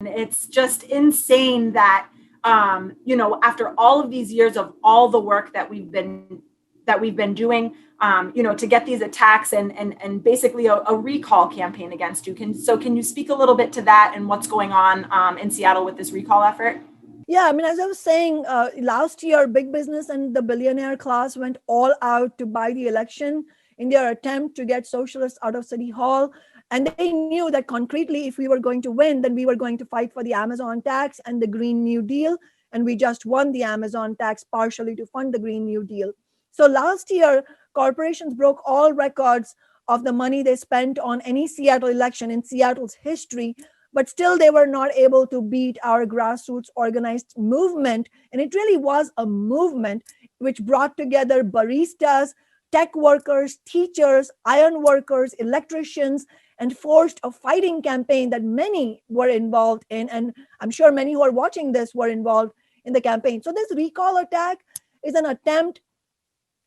It's just insane that, after all of these years of all the work that we've been doing, to get these attacks and basically a recall campaign against you. Can you speak a little bit to that and what's going on in Seattle with this recall effort? Yeah, I mean, as I was saying, last year, big business and the billionaire class went all out to buy the election in their attempt to get socialists out of City Hall. And they knew that concretely, if we were going to win, then we were going to fight for the Amazon tax and the Green New Deal. And we just won the Amazon tax partially to fund the Green New Deal. So last year, corporations broke all records of the money they spent on any Seattle election in Seattle's history, but still they were not able to beat our grassroots organized movement. And it really was a movement which brought together baristas, tech workers, teachers, iron workers, electricians, and forged a fighting campaign that many were involved in. And I'm sure many who are watching this were involved in the campaign. So this recall attack is an attempt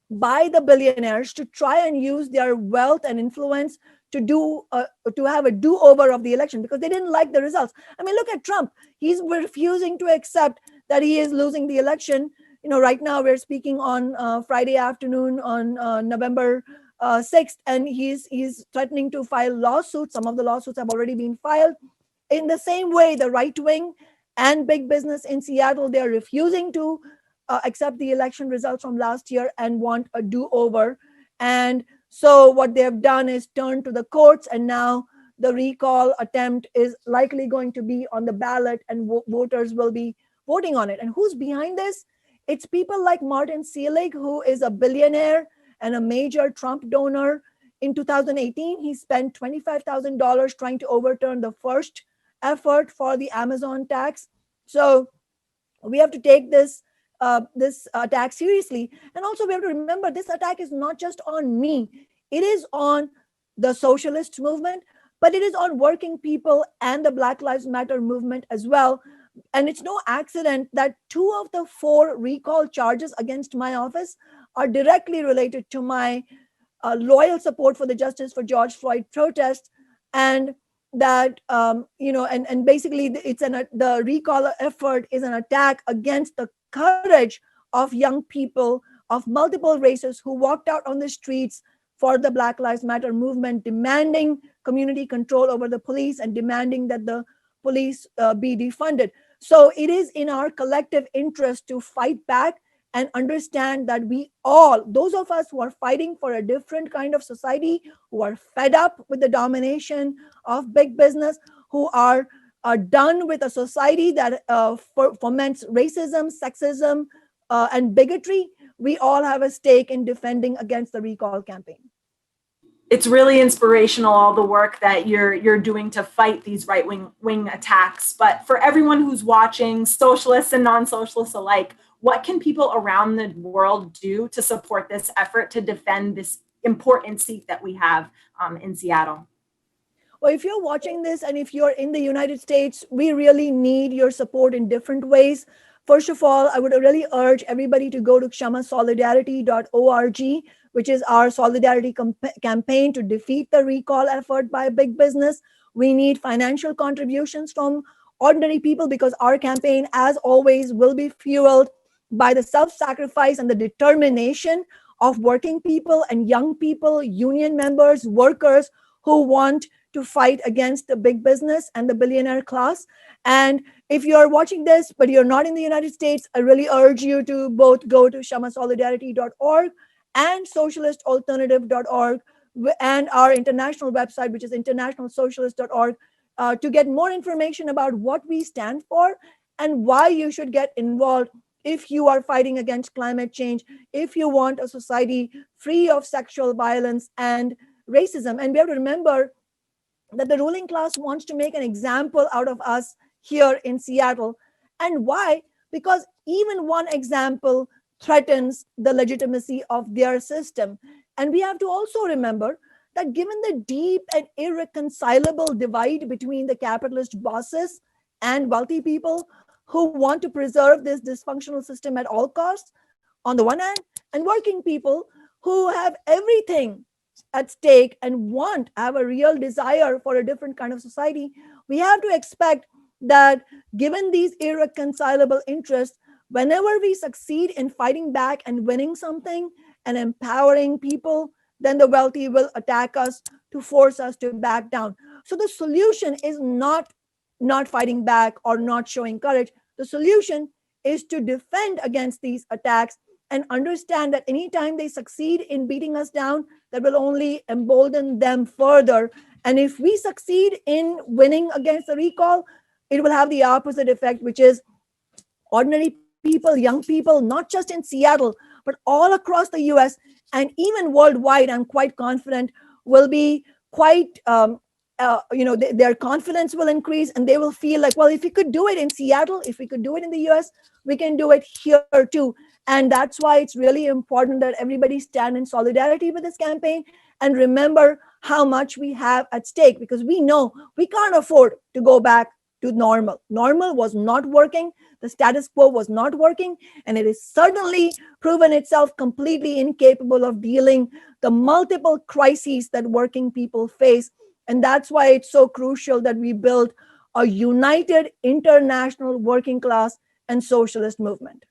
by the billionaires to try and use their wealth and influence to have a do-over of the election because they didn't like the results. I mean, look at Trump. He's refusing to accept that he is losing the election. Right now we're speaking on Friday afternoon on November 6th, and he's threatening to file lawsuits. Some of the lawsuits have already been filed. In the same way, the right wing and big business in Seattle, they're refusing to accept the election results from last year and want a do-over. And so what they've done is turn to the courts, and now the recall attempt is likely going to be on the ballot, and voters will be voting on it. And who's behind this? It's people like Martin Seelig, who is a billionaire and a major Trump donor. In 2018, he spent $25,000 trying to overturn the first effort for the Amazon tax. So we have to take this attack seriously. And also we have to remember this attack is not just on me. It is on the socialist movement, but it is on working people and the Black Lives Matter movement as well. And it's no accident that 2 of the 4 recall charges against my office are directly related to my loyal support for the Justice for George Floyd protests. And that and basically the recall effort is an attack against the courage of young people of multiple races who walked out on the streets for the Black Lives Matter movement, demanding community control over the police and demanding that the police be defunded. So it is in our collective interest to fight back and understand that we all, those of us who are fighting for a different kind of society, who are fed up with the domination of big business, who are done with a society that foments racism, sexism, and bigotry, we all have a stake in defending against the recall campaign. It's really inspirational, all the work that you're doing to fight these right-wing attacks. But for everyone who's watching, socialists and non-socialists alike, what can people around the world do to support this effort to defend this important seat that we have in Seattle? Well, if you're watching this and if you're in the United States, we really need your support in different ways. First of all, I would really urge everybody to go to kshamasolidarity.org, which is our solidarity campaign to defeat the recall effort by big business. We need financial contributions from ordinary people because our campaign, as always, will be fueled by the self-sacrifice and the determination of working people and young people, union members, workers who want to fight against the big business and the billionaire class. And if you're watching this, but you're not in the United States, I really urge you to both go to kshamasolidarity.org and socialistalternative.org and our international website, which is internationalsocialist.org, to get more information about what we stand for and why you should get involved if you are fighting against climate change, if you want a society free of sexual violence and racism. And we have to remember that the ruling class wants to make an example out of us here in Seattle. And why? Because even one example threatens the legitimacy of their system. And we have to also remember that given the deep and irreconcilable divide between the capitalist bosses and wealthy people who want to preserve this dysfunctional system at all costs, on the one hand, and working people who have everything at stake and have a real desire for a different kind of society, we have to expect that given these irreconcilable interests, whenever we succeed in fighting back and winning something and empowering people, then the wealthy will attack us to force us to back down. So the solution is not fighting back or not showing courage. The solution is to defend against these attacks and understand that anytime they succeed in beating us down, that will only embolden them further. And if we succeed in winning against the recall, it will have the opposite effect, which is ordinary people, young people, not just in Seattle, but all across the US and even worldwide, I'm quite confident, will be quite, their confidence will increase and they will feel like, well, if we could do it in Seattle, if we could do it in the US, we can do it here too. And that's why it's really important that everybody stand in solidarity with this campaign and remember how much we have at stake, because we know we can't afford to go back to normal. Normal was not working. The status quo was not working, and it has certainly proven itself completely incapable of dealing the multiple crises that working people face. And that's why it's so crucial that we build a united international working class and socialist movement.